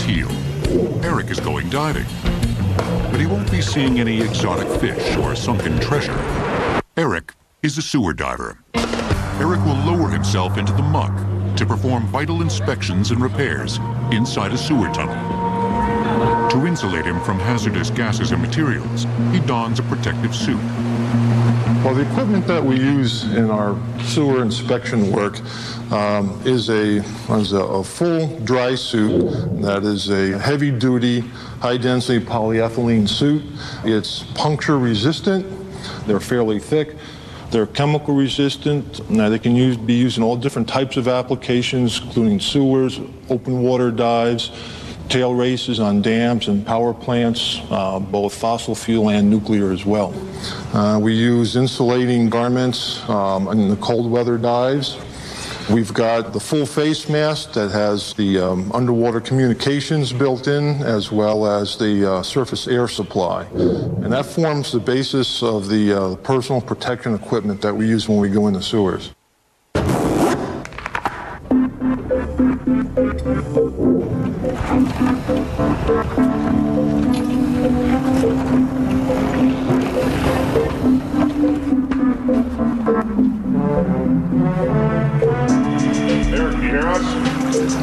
teal. Eric is going diving. But he won't be seeing any exotic fish or sunken treasure. Eric is a sewer diver. Eric will lower himself into the muck to perform vital inspections and repairs inside a sewer tunnel. To insulate him from hazardous gases and materials, he dons a protective suit. Well, the equipment that we use in our sewer inspection work is a full dry suit that is a heavy-duty, high-density polyethylene suit. It's puncture resistant. They're fairly thick. They're chemical resistant. Now, they can be used in all different types of applications, including sewers, open water dives, tail races on dams and power plants, both fossil fuel and nuclear as well. We use insulating garments in the cold weather dives. We've got the full face mask that has the underwater communications built in, as well as the surface air supply. And that forms the basis of the personal protection equipment that we use when we go in the sewers.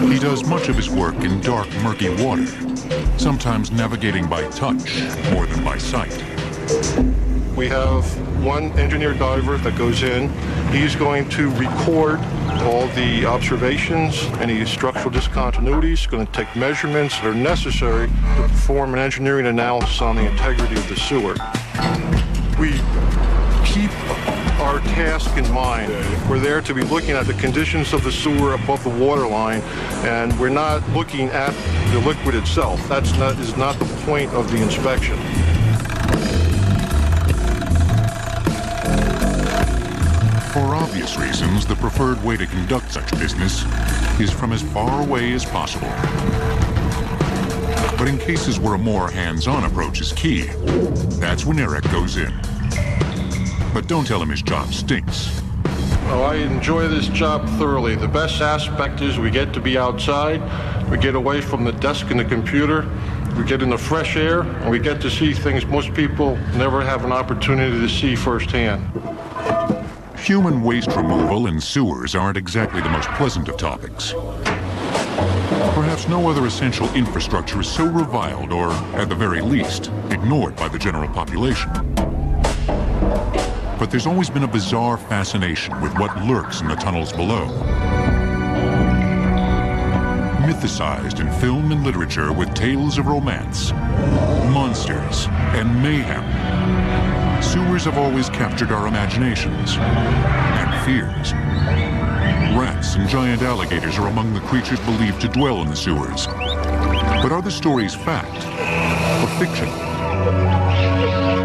He does much of his work in dark, murky water, sometimes navigating by touch more than by sight. We have one engineer diver that goes in. He's going to record all the observations, any structural discontinuities, going to take measurements that are necessary to perform an engineering analysis on the integrity of the sewer. We keep our task in mind. We're there to be looking at the conditions of the sewer above the water line, and we're not looking at the liquid itself. That is not the point of the inspection. For obvious reasons, the preferred way to conduct such business is from as far away as possible. But in cases where a more hands-on approach is key, that's when Eric goes in. But don't tell him his job stinks. Oh, I enjoy this job thoroughly. The best aspect is we get to be outside, we get away from the desk and the computer, we get in the fresh air, and we get to see things most people never have an opportunity to see firsthand. Human waste removal in sewers aren't exactly the most pleasant of topics. Perhaps no other essential infrastructure is so reviled or, at the very least, ignored by the general population. But there's always been a bizarre fascination with what lurks in the tunnels below. Mythicized in film and literature with tales of romance, monsters, and mayhem, sewers have always captured our imaginations and fears. Rats and giant alligators are among the creatures believed to dwell in the sewers. But are the stories fact or fiction?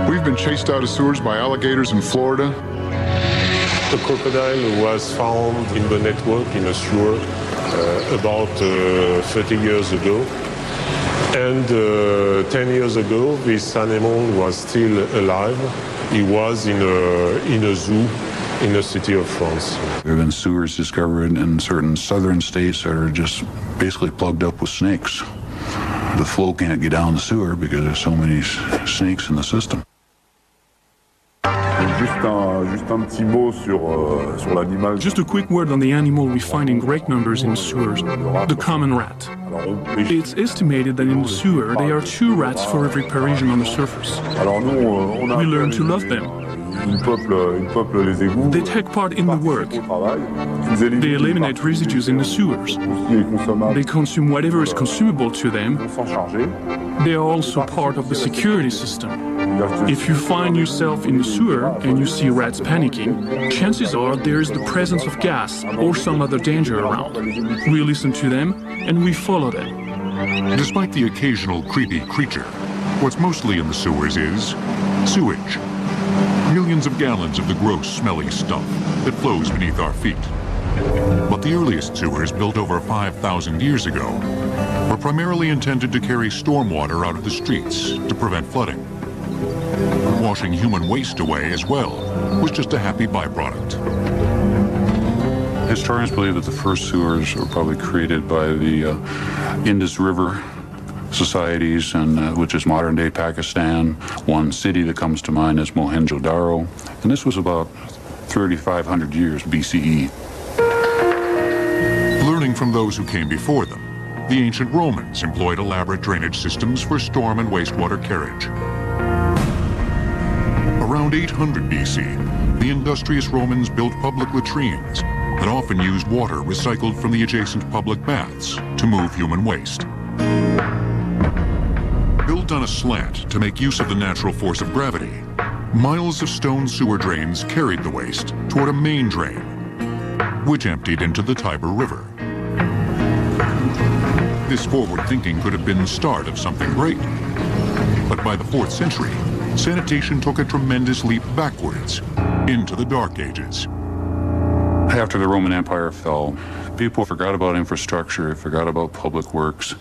We've been chased out of sewers by alligators in Florida. The crocodile was found in the network in a sewer about 30 years ago. And 10 years ago, this animal was still alive. He was in a zoo in the city of France. There have been sewers discovered in certain southern states that are just basically plugged up with snakes. The flow can't get down the sewer because there's so many snakes in the system. Just a quick word on the animal we find in great numbers in sewers, the common rat. It's estimated that in the sewer there are 2 rats for every Parisian on the surface. We learn to love them. They take part in the work. They eliminate residues in the sewers. They consume whatever is consumable to them. They are also part of the security system. If you find yourself in the sewer and you see rats panicking, chances are there is the presence of gas or some other danger around. We listen to them and we follow them. Despite the occasional creepy creature, what's mostly in the sewers is sewage. Millions of gallons of the gross, smelly stuff that flows beneath our feet. But the earliest sewers, built over 5,000 years ago, were primarily intended to carry stormwater out of the streets to prevent flooding. Washing human waste away as well was just a happy byproduct. Historians believe that the first sewers were probably created by the Indus River societies, and which is modern-day Pakistan. One city that comes to mind is Mohenjo-Daro, and this was about 3,500 years BCE. Learning from those who came before them, the ancient Romans employed elaborate drainage systems for storm and wastewater carriage. Around 800 BC, the industrious Romans built public latrines that often used water recycled from the adjacent public baths to move human waste. Built on a slant to make use of the natural force of gravity, miles of stone sewer drains carried the waste toward a main drain, which emptied into the Tiber River. This forward thinking could have been the start of something great. But by the 4th century, sanitation took a tremendous leap backwards into the Dark Ages. After the Roman Empire fell, people forgot about infrastructure, forgot about public works.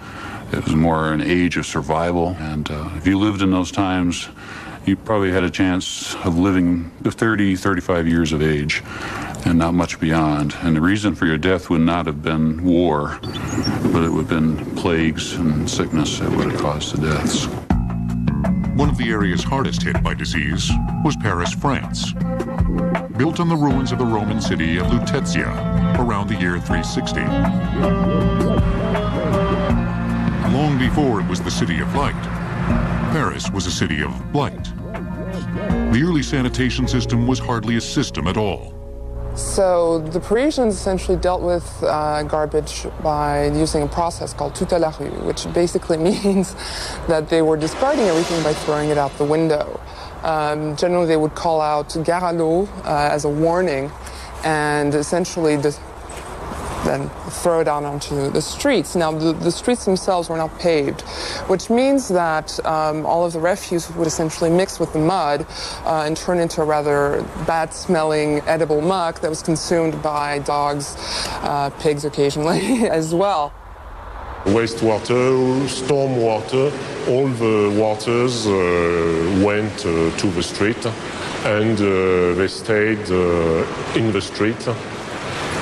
It was more an age of survival, and if you lived in those times, you probably had a chance of living to 30, 35 years of age and not much beyond. And the reason for your death would not have been war, but it would have been plagues and sickness that would have caused the deaths. One of the areas hardest hit by disease was Paris, France. Built on the ruins of the Roman city of Lutetia around the year 360. Long before it was the city of light, Paris was a city of blight. The early sanitation system was hardly a system at all. So the Parisians essentially dealt with garbage by using a process called tout à la rue, which basically means that they were discarding everything by throwing it out the window. Generally, they would call out gare à l'eau as a warning, and essentially then throw it out onto the streets. Now, the streets themselves were not paved, which means that all of the refuse would essentially mix with the mud and turn into a rather bad-smelling edible muck that was consumed by dogs, pigs occasionally as well. Wastewater, storm water, all the waters went to the street, and they stayed in the street.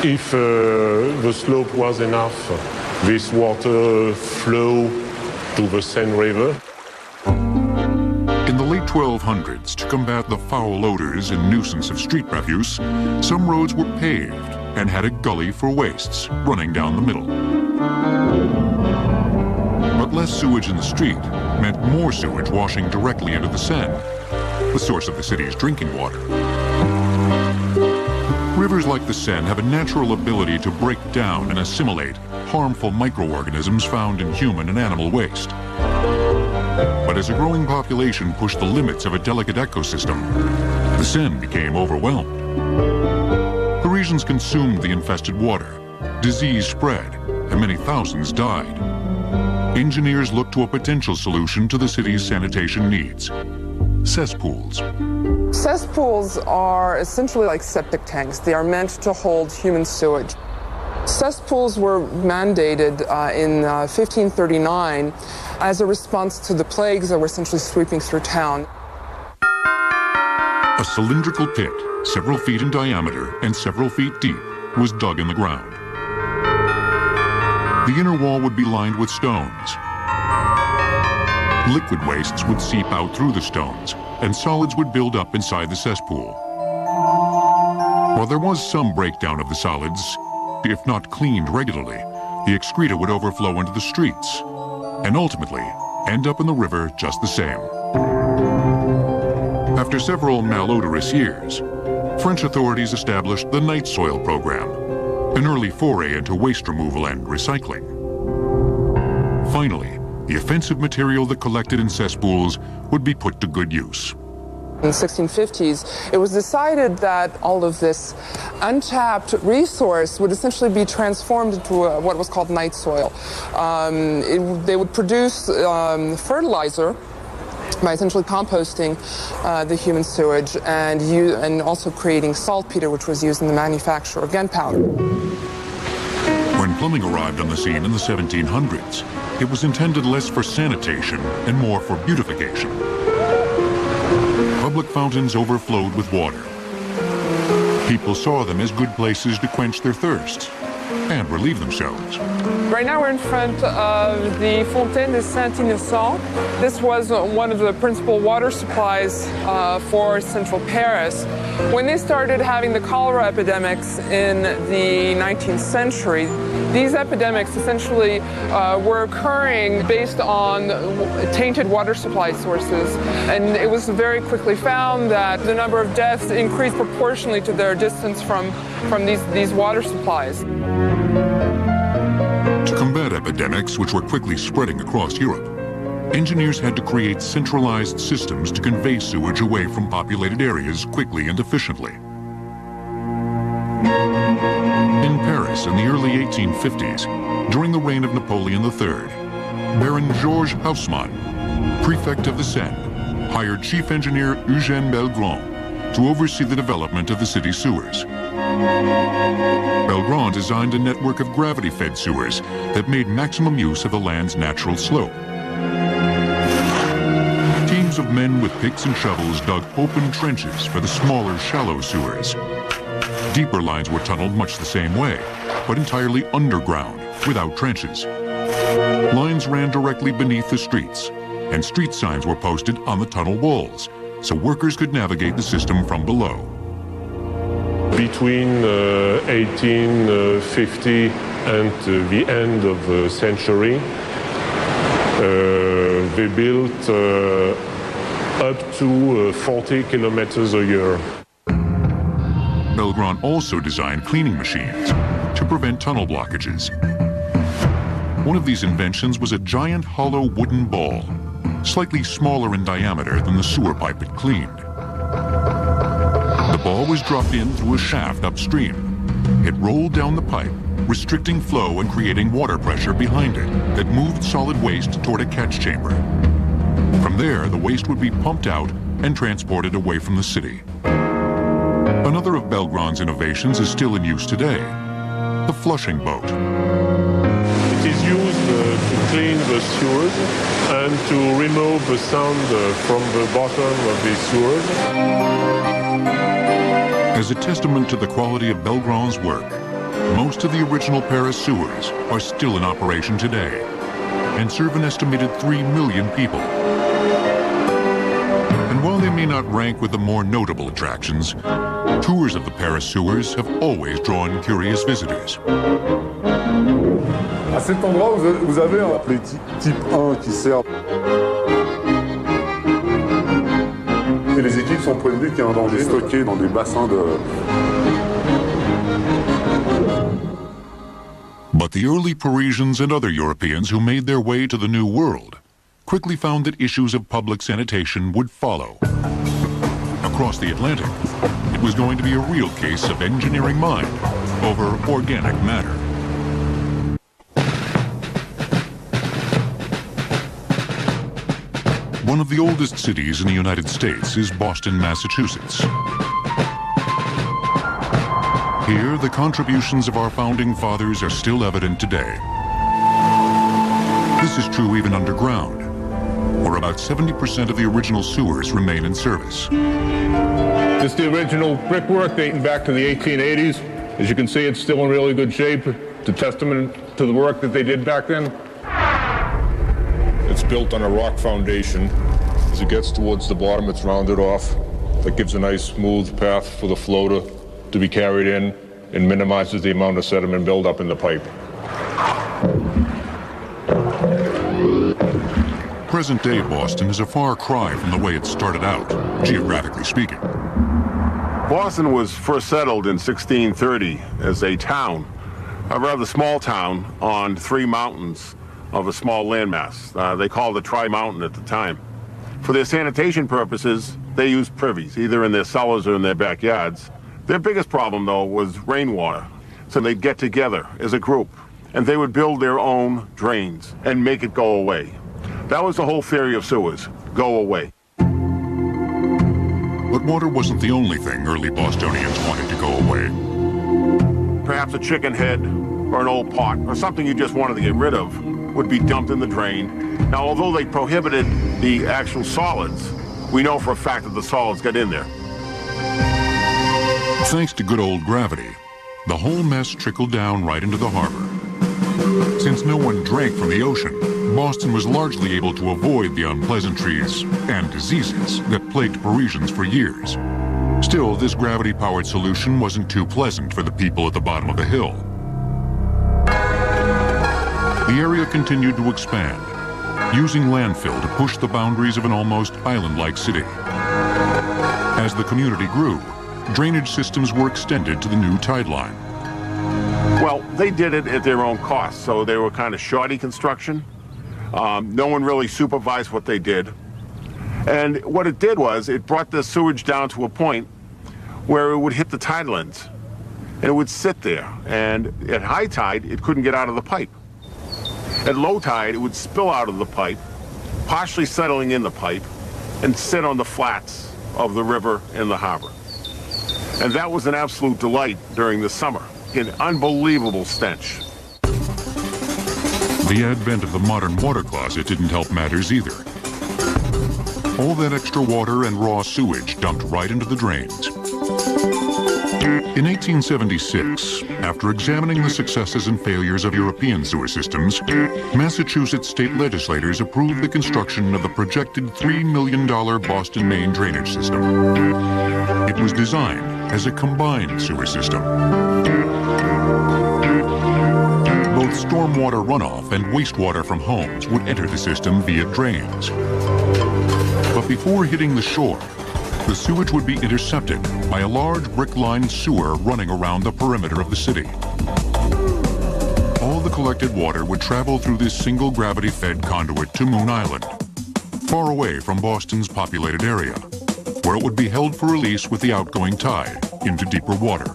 If the slope was enough, this water flowed to the Seine River. In the late 1200s, to combat the foul odors and nuisance of street refuse, some roads were paved and had a gully for wastes running down the middle. But less sewage in the street meant more sewage washing directly into the Seine, the source of the city's drinking water. Rivers like the Seine have a natural ability to break down and assimilate harmful microorganisms found in human and animal waste. But as a growing population pushed the limits of a delicate ecosystem, the Seine became overwhelmed. Parisians consumed the infested water, disease spread, and many thousands died. Engineers looked to a potential solution to the city's sanitation needs: cesspools. Cesspools are essentially like septic tanks. They are meant to hold human sewage. Cesspools were mandated in 1539 as a response to the plagues that were essentially sweeping through town. A cylindrical pit, several feet in diameter and several feet deep, was dug in the ground. The inner wall would be lined with stones. Liquid wastes would seep out through the stones, and solids would build up inside the cesspool. While there was some breakdown of the solids, if not cleaned regularly, the excreta would overflow into the streets, and ultimately end up in the river just the same. After several malodorous years, French authorities established the night soil program, an early foray into waste removal and recycling. Finally, the offensive material that collected in cesspools would be put to good use. In the 1650s, it was decided that all of this untapped resource would essentially be transformed into what was called night soil. They would produce fertilizer by essentially composting the human sewage and also creating saltpeter, which was used in the manufacture of gunpowder. When plumbing arrived on the scene in the 1700s, it was intended less for sanitation and more for beautification. Public fountains overflowed with water. People saw them as good places to quench their thirst, and relieve themselves. Right now we're in front of the Fontaine de Saint-Innocent. This was one of the principal water supplies for central Paris. When they started having the cholera epidemics in the 19th century, these epidemics essentially were occurring based on tainted water supply sources. And it was very quickly found that the number of deaths increased proportionally to their distance from these water supplies. To combat epidemics, which were quickly spreading across Europe, engineers had to create centralized systems to convey sewage away from populated areas quickly and efficiently. In Paris in the early 1850s, during the reign of Napoleon III, Baron Georges Haussmann, prefect of the Seine, hired chief engineer Eugène Belgrand to oversee the development of the city's sewers. Belgrand designed a network of gravity-fed sewers that made maximum use of the land's natural slope. Teams of men with picks and shovels dug open trenches for the smaller, shallow sewers. Deeper lines were tunneled much the same way, but entirely underground, without trenches. Lines ran directly beneath the streets, and street signs were posted on the tunnel walls, so workers could navigate the system from below. Between 1850 and the end of the century, they built up to 40 kilometers a year. Belgrand also designed cleaning machines to prevent tunnel blockages. One of these inventions was a giant hollow wooden ball, slightly smaller in diameter than the sewer pipe it cleaned. The ball was dropped in through a shaft upstream. It rolled down the pipe, restricting flow and creating water pressure behind it that moved solid waste toward a catch chamber. From there, the waste would be pumped out and transported away from the city. Another of Belgrand's innovations is still in use today, the flushing boat. It is used to clean the sewers and to remove the sand from the bottom of the sewers. As a testament to the quality of Belgrand's work, most of the original Paris sewers are still in operation today and serve an estimated 3 million people. And while they may not rank with the more notable attractions, tours of the Paris sewers have always drawn curious visitors. À cet endroit, vous avez appelé type 1 qui sert. Et les équipes sont prévenues qu'il y a un danger stocké dans des bassins de... But the early Parisians and other Europeans who made their way to the New World quickly found that issues of public sanitation would follow. Across the Atlantic, it was going to be a real case of engineering mind over organic matter. One of the oldest cities in the United States is Boston, Massachusetts. Here, the contributions of our founding fathers are still evident today. This is true even underground, where about 70% of the original sewers remain in service. This is the original brickwork dating back to the 1880s. As you can see, it's still in really good shape. It's a testament to the work that they did back then. It's built on a rock foundation. As it gets towards the bottom, it's rounded off. That gives a nice smooth path for the flow to be carried in and minimizes the amount of sediment buildup in the pipe. Present-day Boston is a far cry from the way it started out, geographically speaking. Boston was first settled in 1630 as a town, a rather small town on 3 mountains of a small landmass. They called it Tri-Mountain at the time. For their sanitation purposes, they used privies, either in their cellars or in their backyards. Their biggest problem, though, was rainwater. So they'd get together as a group, and they would build their own drains and make it go away. That was the whole theory of sewers, go away. But water wasn't the only thing early Bostonians wanted to go away. Perhaps a chicken head or an old pot or something you just wanted to get rid of would be dumped in the drain. Now, although they prohibited the actual solids, we know for a fact that the solids got in there. Thanks to good old gravity, the whole mess trickled down right into the harbor. Since no one drank from the ocean, Boston was largely able to avoid the unpleasantries and diseases that plagued Parisians for years. Still, this gravity-powered solution wasn't too pleasant for the people at the bottom of the hill. The area continued to expand, using landfill to push the boundaries of an almost island-like city. As the community grew, drainage systems were extended to the new tide line. Well, they did it at their own cost, so they were kind of shoddy construction. No one really supervised what they did. And what it did was it brought the sewage down to a point where it would hit the tidelands. And it would sit there. And at high tide, it couldn't get out of the pipe. At low tide, it would spill out of the pipe, partially settling in the pipe, and sit on the flats of the river and the harbor. And that was an absolute delight during the summer. An unbelievable stench. The advent of the modern water closet didn't help matters either. All that extra water and raw sewage dumped right into the drains. In 1876, after examining the successes and failures of European sewer systems, Massachusetts state legislators approved the construction of the projected $3 million Boston, Maine drainage system. It was designed as a combined sewer system. Both stormwater runoff and wastewater from homes would enter the system via drains. But before hitting the shore, the sewage would be intercepted by a large brick-lined sewer running around the perimeter of the city. All the collected water would travel through this single gravity-fed conduit to Moon Island, far away from Boston's populated area, where it would be held for release with the outgoing tide into deeper water.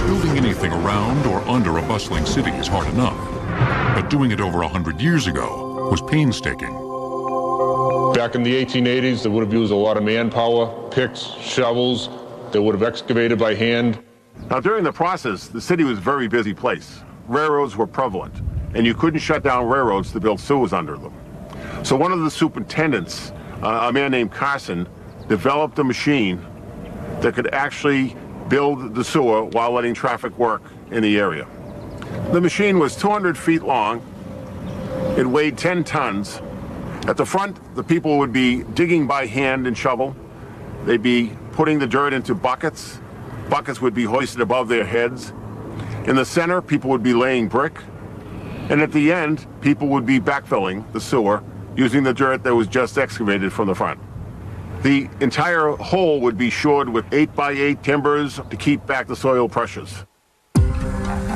Building anything around or under a bustling city is hard enough, but doing it over 100 years ago was painstaking. Back in the 1880s, they would have used a lot of manpower, picks, shovels. They would have excavated by hand. Now, during the process, the city was a very busy place. Railroads were prevalent, and you couldn't shut down railroads to build sewers under them. So one of the superintendents, a man named Carson, developed a machine that could actually build the sewer while letting traffic work in the area. The machine was 200 feet long. It weighed 10 tons. At the front, the people would be digging by hand and shovel. They'd be putting the dirt into buckets. Buckets would be hoisted above their heads. In the center, people would be laying brick. And at the end, people would be backfilling the sewer using the dirt that was just excavated from the front. The entire hole would be shored with 8x8 timbers to keep back the soil pressures.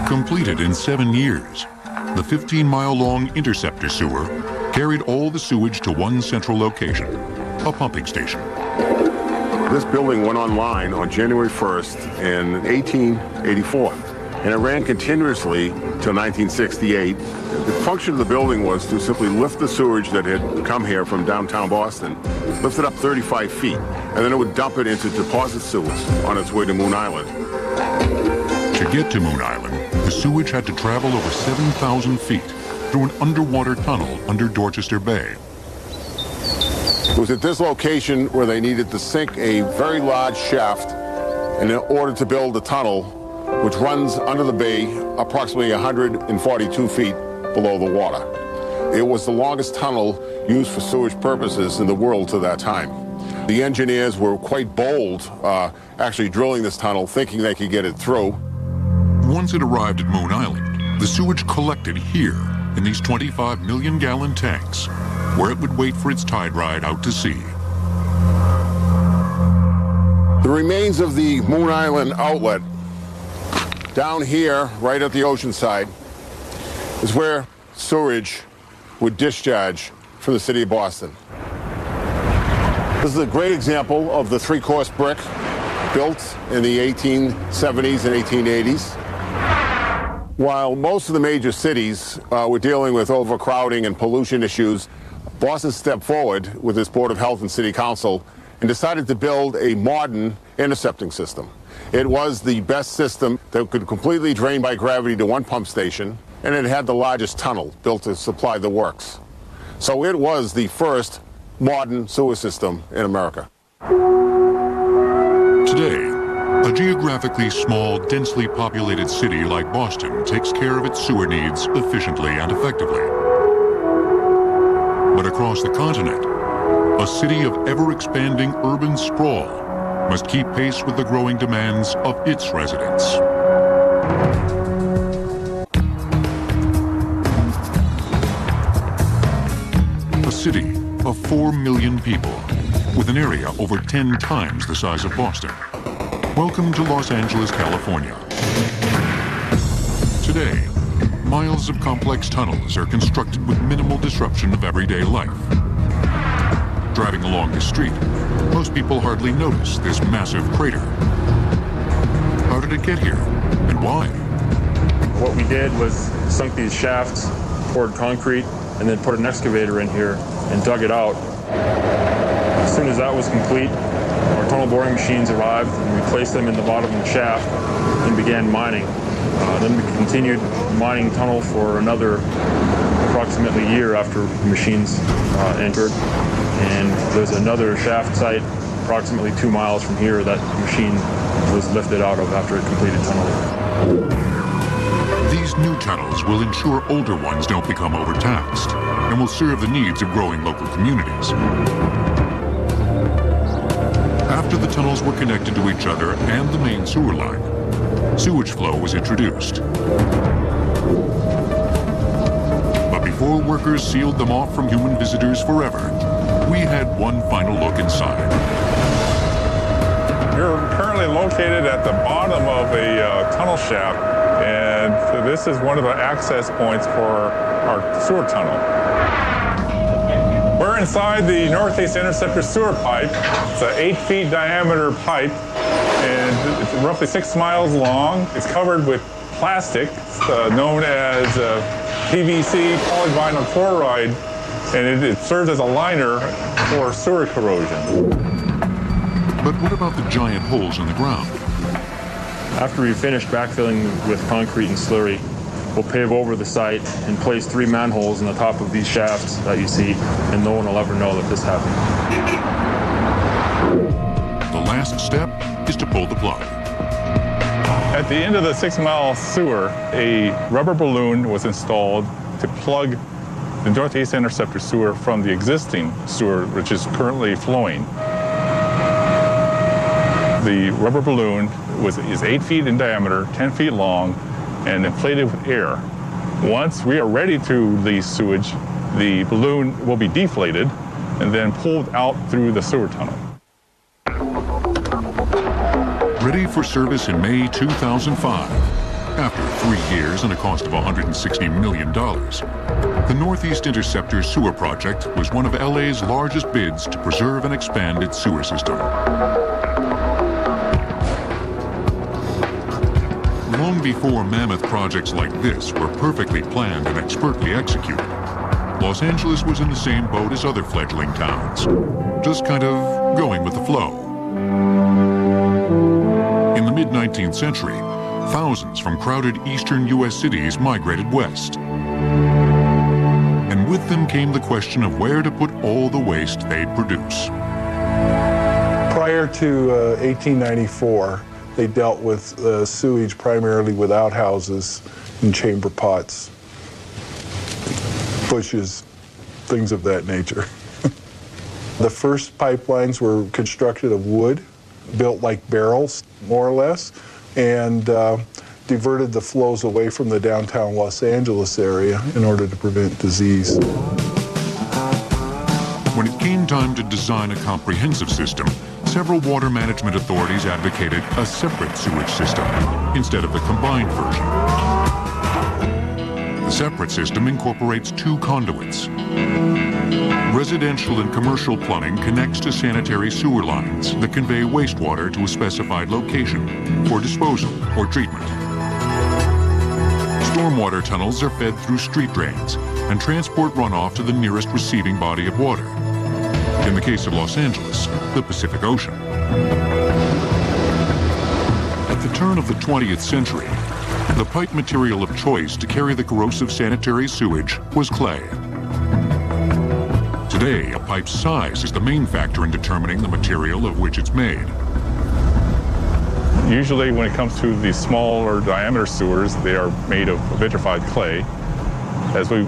Completed in 7 years, the 15-mile-long interceptor sewer carried all the sewage to one central location, a pumping station. This building went online on January 1st in 1884, and it ran continuously till 1968. The function of the building was to simply lift the sewage that had come here from downtown Boston, lift it up 35 feet, and then it would dump it into deposit sewers on its way to Moon Island. To get to Moon Island, the sewage had to travel over 7,000 feet through an underwater tunnel under Dorchester Bay. It was at this location where they needed to sink a very large shaft in order to build the tunnel, which runs under the bay approximately 142 feet below the water. It was the longest tunnel used for sewage purposes in the world to that time. The engineers were quite bold actually drilling this tunnel, thinking they could get it through. Once it arrived at Moon Island, the sewage collected here in these 25 million-gallon tanks, where it would wait for its tide ride out to sea. The remains of the Moon Island outlet, down here, right at the ocean side, is where sewage would discharge from the city of Boston. This is a great example of the three-course brick built in the 1870s and 1880s. While most of the major cities were dealing with overcrowding and pollution issues, Boston stepped forward with its Board of Health and City Council and decided to build a modern intercepting system. It was the best system that could completely drain by gravity to one pump station, and it had the largest tunnel built to supply the works. So it was the first modern sewer system in America. Today, A geographically small, densely populated city like Boston takes care of its sewer needs efficiently and effectively. But across the continent, a city of ever-expanding urban sprawl must keep pace with the growing demands of its residents. A city of 4 million people, with an area over 10 times the size of Boston. Welcome to Los Angeles, California. Today, miles of complex tunnels are constructed with minimal disruption of everyday life. Driving along the street, most people hardly notice this massive crater. How did it get here, and why? What we did was sunk these shafts, poured concrete, and then put an excavator in here and dug it out. As soon as that was complete, our tunnel boring machines arrived, and we placed them in the bottom of the shaft and began mining. Then we continued mining tunnel for another approximately a year after the machines entered. And there's another shaft site approximately 2 miles from here that the machine was lifted out of after it completed tunneling. These new tunnels will ensure older ones don't become overtaxed and will serve the needs of growing local communities. After the tunnels were connected to each other and the main sewer line, sewage flow was introduced. But before workers sealed them off from human visitors forever, we had one final look inside. We're currently located at the bottom of a tunnel shaft, and this is one of the access points for our sewer tunnel. We're inside the Northeast Interceptor sewer pipe. It's an 8 feet diameter pipe, and it's roughly 6 miles long. It's covered with plastic known as PVC polyvinyl chloride, and it serves as a liner for sewer corrosion. But what about the giant holes in the ground? After we finish backfilling with concrete and slurry, we'll pave over the site and place 3 manholes in the top of these shafts that you see, and no one will ever know that this happened. The last step is to pull the plug. At the end of the 6 mile sewer, a rubber balloon was installed to plug the Northeast Interceptor sewer from the existing sewer, which is currently flowing. The rubber balloon is 8 feet in diameter, 10 feet long, and inflated with air. Once we are ready to release sewage, the balloon will be deflated and then pulled out through the sewer tunnel. Ready for service in May 2005. After 3 years and a cost of $160 million, the Northeast Interceptor Sewer Project was one of LA's largest bids to preserve and expand its sewer system. Long before mammoth projects like this were perfectly planned and expertly executed, Los Angeles was in the same boat as other fledgling towns, just kind of going with the flow. In the mid-19th century, thousands from crowded eastern U.S. cities migrated west. And with them came the question of where to put all the waste they'd produce. Prior to 1894, they dealt with sewage primarily with outhouses and chamber pots, bushes, things of that nature. The first pipelines were constructed of wood, built like barrels, more or less, and diverted the flows away from the downtown Los Angeles area in order to prevent disease. When it came time to design a comprehensive system, several water management authorities advocated a separate sewage system instead of the combined version. The separate system incorporates 2 conduits. Residential and commercial plumbing connects to sanitary sewer lines that convey wastewater to a specified location for disposal or treatment. Stormwater tunnels are fed through street drains and transport runoff to the nearest receiving body of water. In the case of Los Angeles, the Pacific Ocean. At the turn of the 20th century, the pipe material of choice to carry the corrosive sanitary sewage was clay. Today, a pipe's size is the main factor in determining the material of which it's made. Usually when it comes to the smaller diameter sewers, they are made of vitrified clay. As we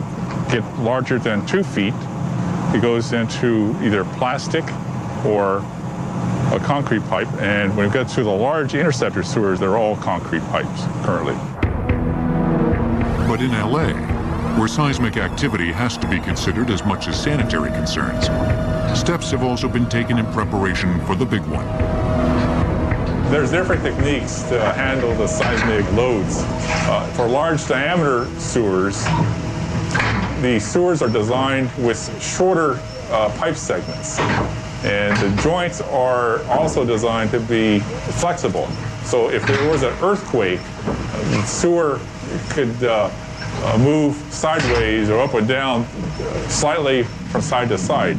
get larger than 2 feet, it goes into either plastic or a concrete pipe. And when we get to the large interceptor sewers, they're all concrete pipes currently. But in LA, where seismic activity has to be considered as much as sanitary concerns, steps have also been taken in preparation for the big one. There's different techniques to handle the seismic loads. For large diameter sewers, the sewers are designed with shorter pipe segments. And the joints are also designed to be flexible. So if there was an earthquake, the sewer could move sideways or up or down slightly from side to side.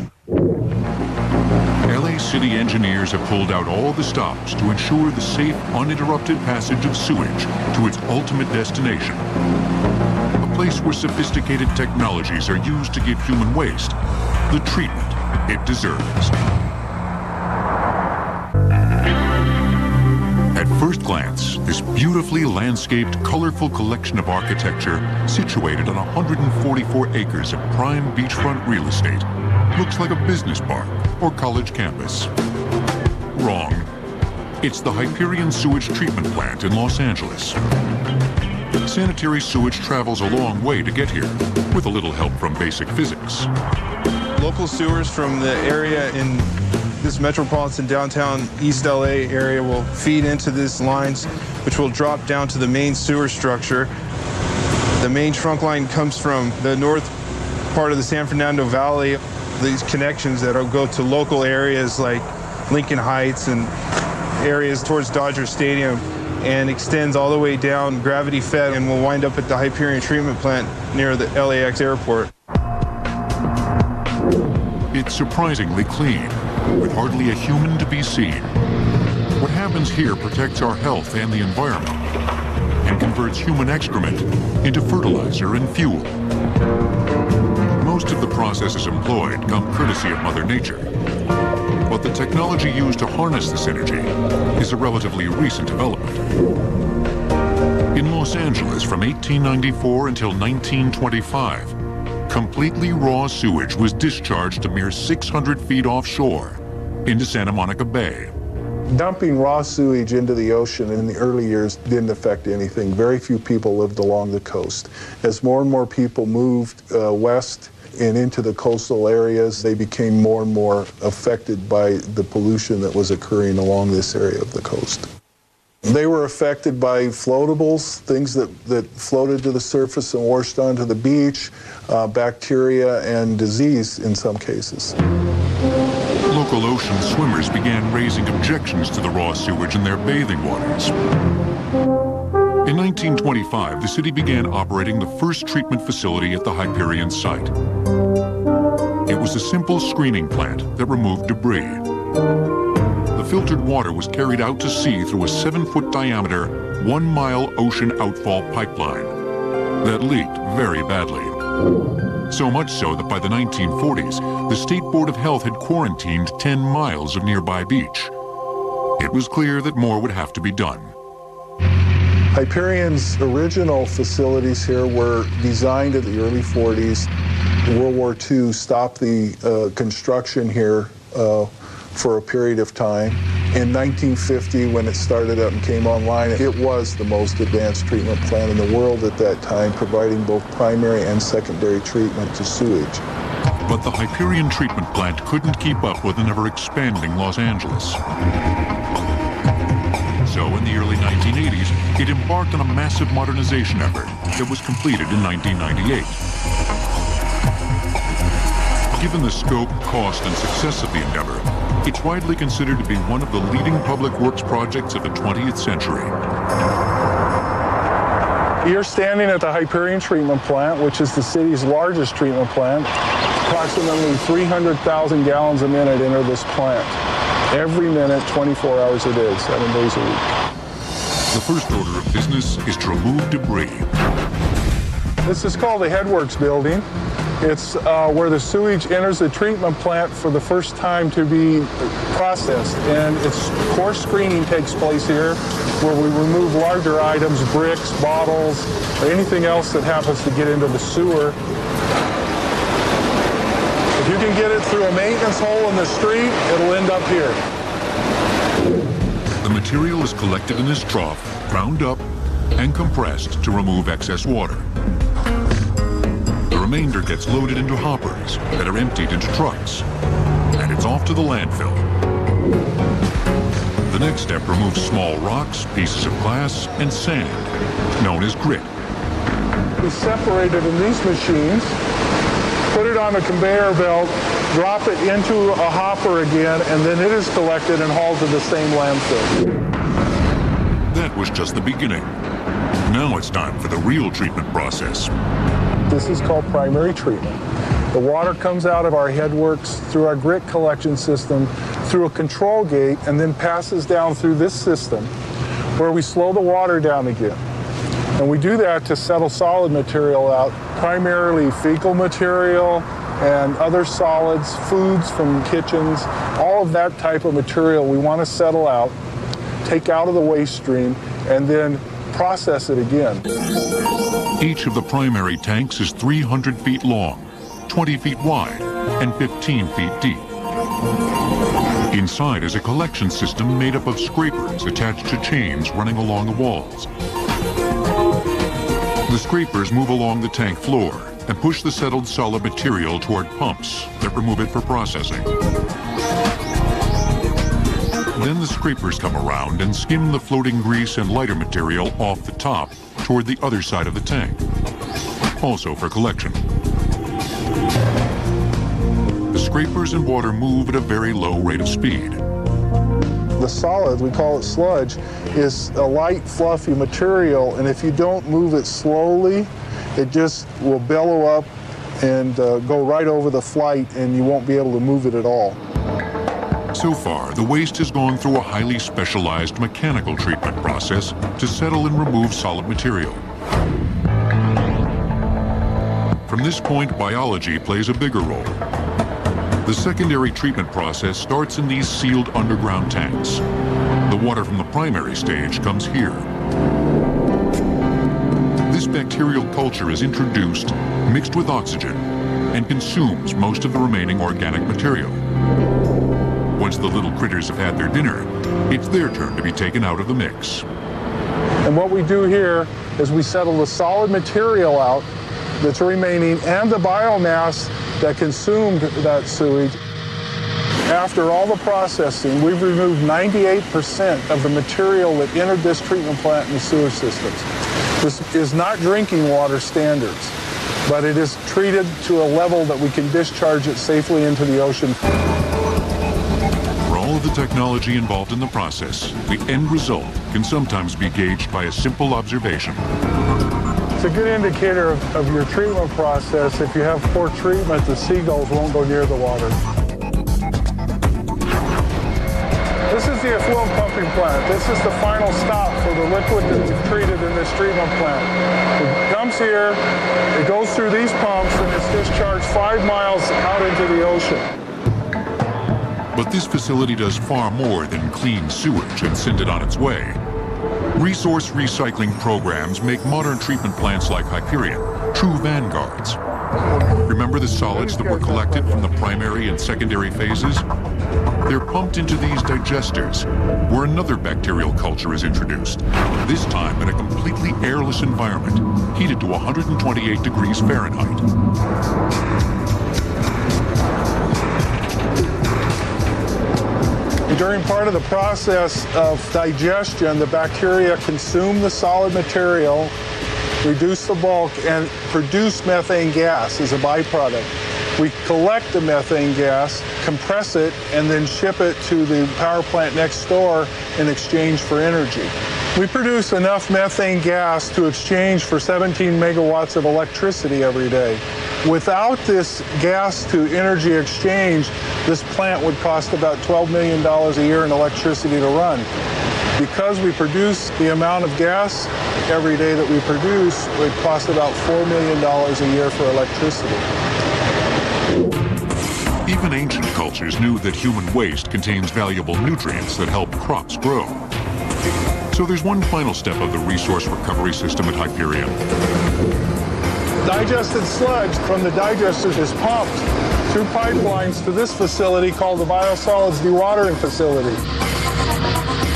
LA City engineers have pulled out all the stops to ensure the safe, uninterrupted passage of sewage to its ultimate destination. A place where sophisticated technologies are used to give human waste the treatment it deserves. At first glance, this beautifully landscaped, colorful collection of architecture situated on 144 acres of prime beachfront real estate looks like a business park or college campus. Wrong. It's the Hyperion Sewage Treatment Plant in Los Angeles. Sanitary sewage travels a long way to get here, with a little help from basic physics. Local sewers from the area in this metropolitan downtown East LA area will feed into these lines, which will drop down to the main sewer structure. The main trunk line comes from the north part of the San Fernando Valley. These connections that will go to local areas like Lincoln Heights and areas towards Dodger Stadium, and extends all the way down, gravity fed, and will wind up at the Hyperion treatment plant near the LAX airport. It's surprisingly clean, with hardly a human to be seen. What happens here protects our health and the environment, and converts human excrement into fertilizer and fuel. Most of the processes employed come courtesy of Mother Nature, but the technology used to harness this energy is a relatively recent development. In Los Angeles from 1894 until 1925, completely raw sewage was discharged a mere 600 feet offshore into Santa Monica Bay. Dumping raw sewage into the ocean in the early years didn't affect anything. Very few people lived along the coast. As more and more people moved west and into the coastal areas, they became more and more affected by the pollution that was occurring along this area of the coast. They were affected by floatables, things that floated to the surface and washed onto the beach, bacteria and disease in some cases. Local ocean swimmers began raising objections to the raw sewage in their bathing waters. In 1925, the city began operating the first treatment facility at the Hyperion site. It was a simple screening plant that removed debris. The filtered water was carried out to sea through a 7-foot diameter, 1-mile ocean outfall pipeline that leaked very badly. So much so that by the 1940s, the State Board of Health had quarantined 10 miles of nearby beach. It was clear that more would have to be done. Hyperion's original facilities here were designed in the early 40s. World War II stopped the construction here for a period of time. In 1950, when it started up and came online, it was the most advanced treatment plant in the world at that time, providing both primary and secondary treatment to sewage. But the Hyperion treatment plant couldn't keep up with an ever-expanding Los Angeles. So in the early 1980s, it embarked on a massive modernization effort that was completed in 1998. Given the scope, cost, and success of the endeavor, it's widely considered to be one of the leading public works projects of the 20th century. You're standing at the Hyperion treatment plant, which is the city's largest treatment plant. Approximately 300,000 gallons a minute enter this plant. Every minute, 24 hours a day, 7 days a week. The first order of business is to remove debris. This is called the Headworks building. It's where the sewage enters the treatment plant for the first time to be processed. And its coarse screening takes place here, where we remove larger items, bricks, bottles, or anything else that happens to get into the sewer. If you can get it through a maintenance hole in the street, it'll end up here. The material is collected in this trough, ground up, and compressed to remove excess water. The remainder gets loaded into hoppers that are emptied into trucks, and it's off to the landfill. The next step removes small rocks, pieces of glass, and sand, known as grit. We separate it in these machines, put it on a conveyor belt, drop it into a hopper again, and then it is collected and hauled to the same landfill. That was just the beginning. Now it's time for the real treatment process. This is called primary treatment. The water comes out of our headworks through our grit collection system, through a control gate, and then passes down through this system, where we slow the water down again. And we do that to settle solid material out, primarily fecal material and other solids, foods from kitchens, all of that type of material we want to settle out, take out of the waste stream, and then process it again. Each of the primary tanks is 300 feet long, 20 feet wide, and 15 feet deep. Inside is a collection system made up of scrapers attached to chains running along the walls. The scrapers move along the tank floor and push the settled solid material toward pumps that remove it for processing. Then the scrapers come around and skim the floating grease and lighter material off the top toward the other side of the tank, also for collection. The scrapers and water move at a very low rate of speed. The solid, we call it sludge, is a light, fluffy material, and if you don't move it slowly, it just will bellow up and go right over the flight, and you won't be able to move it at all. So far, the waste has gone through a highly specialized mechanical treatment process to settle and remove solid material. From this point, biology plays a bigger role. The secondary treatment process starts in these sealed underground tanks. The water from the primary stage comes here. This bacterial culture is introduced, mixed with oxygen, and consumes most of the remaining organic material. Once the little critters have had their dinner, it's their turn to be taken out of the mix. And what we do here is we settle the solid material out that's remaining and the biomass that consumed that sewage. After all the processing, we've removed 98% of the material that entered this treatment plant and the sewer systems. This is not drinking water standards, but it is treated to a level that we can discharge it safely into the ocean. For all of the technology involved in the process, the end result can sometimes be gauged by a simple observation. It's a good indicator of your treatment process. If you have poor treatment, the seagulls won't go near the water. This is the effluent pumping plant. This is the final stop for the liquid that we've treated in this treatment plant. It comes here, it goes through these pumps, and it's discharged 5 miles out into the ocean. But this facility does far more than clean sewage and send it on its way. Resource recycling programs make modern treatment plants like Hyperion true vanguards. Remember the solids that were collected from the primary and secondary phases? They're pumped into these digesters, where another bacterial culture is introduced, this time in a completely airless environment, heated to 128 degrees Fahrenheit. During part of the process of digestion, the bacteria consume the solid material, reduce the bulk, and produce methane gas as a byproduct. We collect the methane gas, compress it, and then ship it to the power plant next door in exchange for energy. We produce enough methane gas to exchange for 17 megawatts of electricity every day. Without this gas to energy exchange, this plant would cost about $12 million a year in electricity to run. Because we produce the amount of gas every day that we produce, it would cost about $4 million a year for electricity. Even ancient cultures knew that human waste contains valuable nutrients that help crops grow. So there's one final step of the resource recovery system at Hyperion. Digested sludge from the digesters is pumped through pipelines to this facility called the biosolids dewatering facility.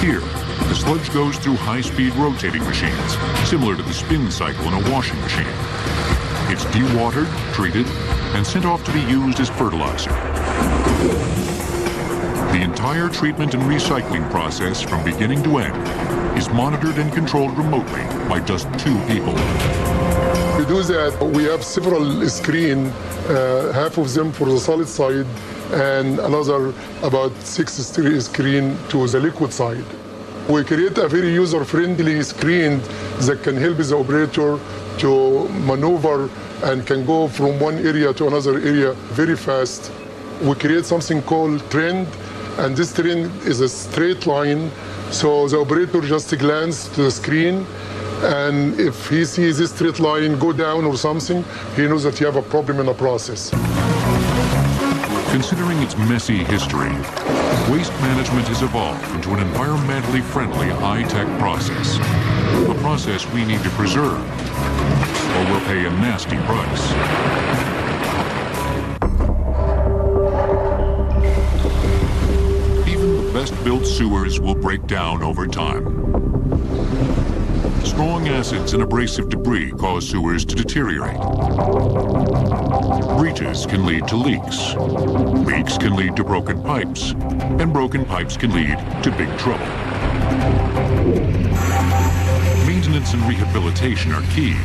Here, the sludge goes through high-speed rotating machines, similar to the spin cycle in a washing machine. It's dewatered, treated, and sent off to be used as fertilizer. The entire treatment and recycling process from beginning to end is monitored and controlled remotely by just 2 people. To do that, we have several screens, half of them for the solid side and another about 6 screens to the liquid side. We create a very user-friendly screen that can help the operator to maneuver and can go from one area to another area very fast. We create something called trend, and this trend is a straight line, so the operator just glances to the screen, and if he sees this straight line go down or something, he knows that you have a problem in the process. Considering its messy history, waste management has evolved into an environmentally friendly, high-tech process. A process we need to preserve, or we'll pay a nasty price. Even the best-built sewers will break down over time. Strong acids and abrasive debris cause sewers to deteriorate. Breaches can lead to leaks. Leaks can lead to broken pipes, and broken pipes can lead to big trouble. Maintenance and rehabilitation are key,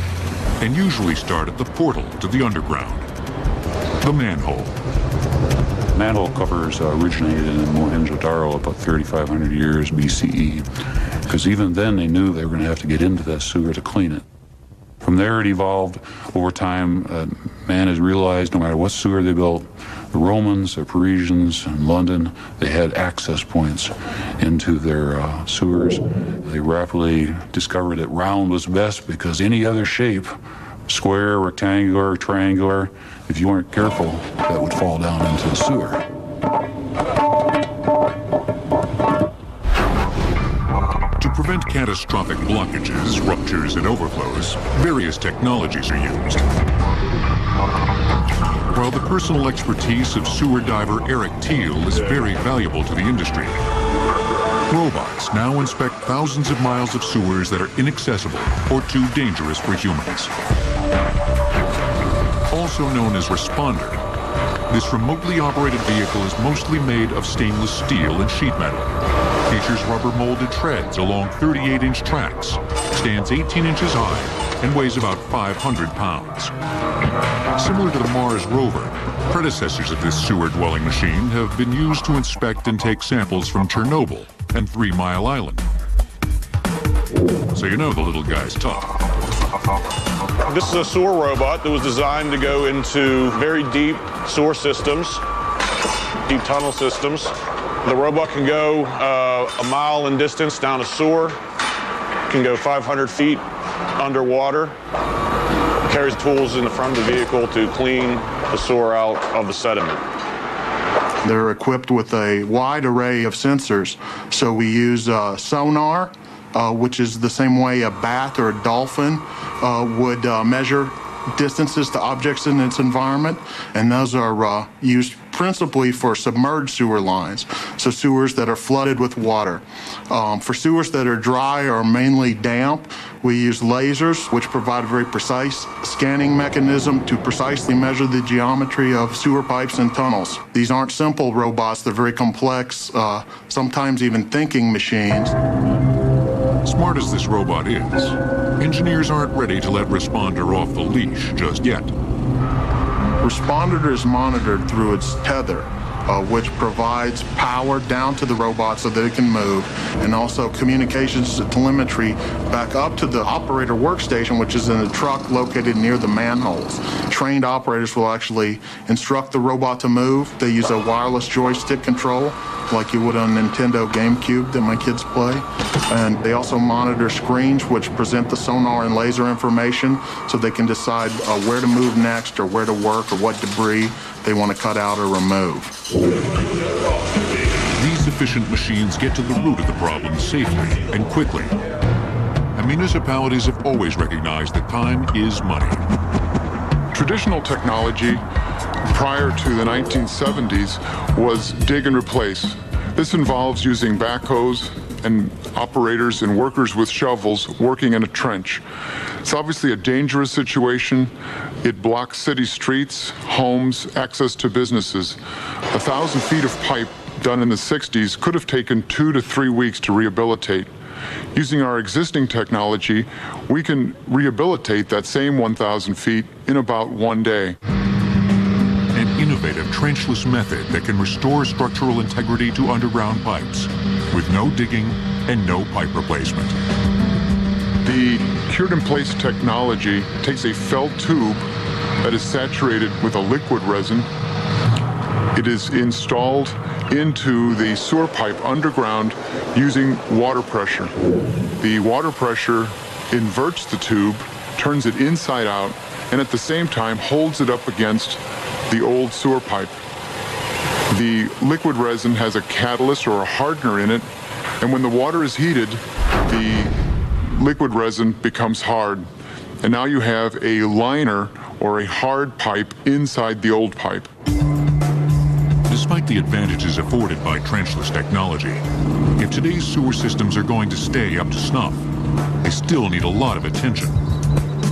and usually start at the portal to the underground, the manhole. Manhole covers originated in Mohenjo-Daro about 3,500 years BCE, because even then they knew they were going to have to get into that sewer to clean it. From there it evolved over time. Man has realized no matter what sewer they built, the Romans, the Parisians, and London, they had access points into their sewers. They rapidly discovered that round was best because any other shape, square, rectangular, triangular, if you weren't careful, that would fall down into the sewer. To prevent catastrophic blockages, ruptures, and overflows, various technologies are used. While the personal expertise of sewer diver Eric Thiel is very valuable to the industry, robots now inspect thousands of miles of sewers that are inaccessible or too dangerous for humans. Also known as Responder, this remotely operated vehicle is mostly made of stainless steel and sheet metal. Features rubber molded treads along 38-inch tracks, stands 18 inches high, and weighs about 500 pounds. Similar to the Mars rover, predecessors of this sewer-dwelling machine have been used to inspect and take samples from Chernobyl and 3 Mile Island. So you know the little guy's tough. This is a sewer robot that was designed to go into very deep sewer systems, deep tunnel systems. The robot can go a mile in distance down a sewer, can go 500 feet underwater, carries tools in the front of the vehicle to clean the sewer out of the sediment. They're equipped with a wide array of sensors. So we use sonar, which is the same way a bat or a dolphin would measure distances to objects in its environment, and those are used principally for submerged sewer lines, so sewers that are flooded with water. For sewers that are dry or mainly damp, we use lasers, which provide a very precise scanning mechanism to precisely measure the geometry of sewer pipes and tunnels. These aren't simple robots, they're very complex, sometimes even thinking machines. Smart as this robot is, engineers aren't ready to let Responder off the leash just yet. Responder is monitored through its tether, which provides power down to the robot so that it can move, and also communications to telemetry back up to the operator workstation, which is in a truck located near the manholes. Trained operators will actually instruct the robot to move. They use a wireless joystick control like you would on a Nintendo GameCube that my kids play. And they also monitor screens which present the sonar and laser information so they can decide where to move next or where to work or what debris they want to cut out or remove. These efficient machines get to the root of the problem safely and quickly. And municipalities have always recognized that time is money. Traditional technology prior to the 1970s was dig and replace. This involves using backhoes and operators and workers with shovels working in a trench. It's obviously a dangerous situation. It blocks city streets, homes, access to businesses. 1,000 feet of pipe done in the 60s could have taken 2 to 3 weeks to rehabilitate. Using our existing technology, we can rehabilitate that same 1,000 feet in about 1 day. An innovative trenchless method that can restore structural integrity to underground pipes with no digging and no pipe replacement. The cured-in-place technology takes a felt tube that is saturated with a liquid resin. It is installed into the sewer pipe underground using water pressure. The water pressure inverts the tube, turns it inside out, and at the same time holds it up against the old sewer pipe. The liquid resin has a catalyst or a hardener in it, and when the water is heated, the liquid resin becomes hard. And now you have a liner or a hard pipe inside the old pipe. Despite the advantages afforded by trenchless technology, if today's sewer systems are going to stay up to snuff, they still need a lot of attention.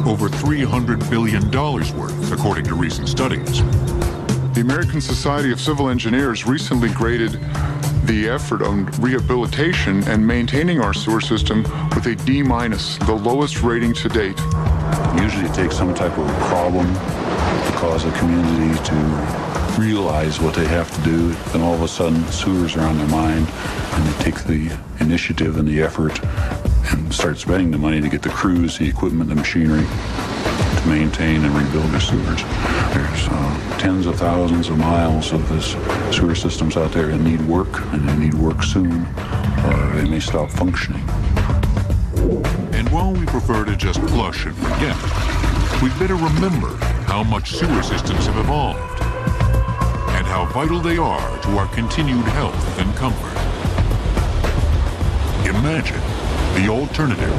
Over $300 billion worth, according to recent studies. The American Society of Civil Engineers recently graded the effort on rehabilitation and maintaining our sewer system with a D-, the lowest rating to date. Usually it takes some type of problem to cause a community to realize what they have to do, and all of a sudden sewers are on their mind, and they take the initiative and the effort and start spending the money to get the crews, the equipment, the machinery to maintain and rebuild their sewers. There's tens of thousands of miles of this sewer systems out there that need work, and they need work soon, or they may stop functioning. And while we prefer to just flush and forget, we'd better remember how much sewer systems have evolved and how vital they are to our continued health and comfort. Imagine the alternative.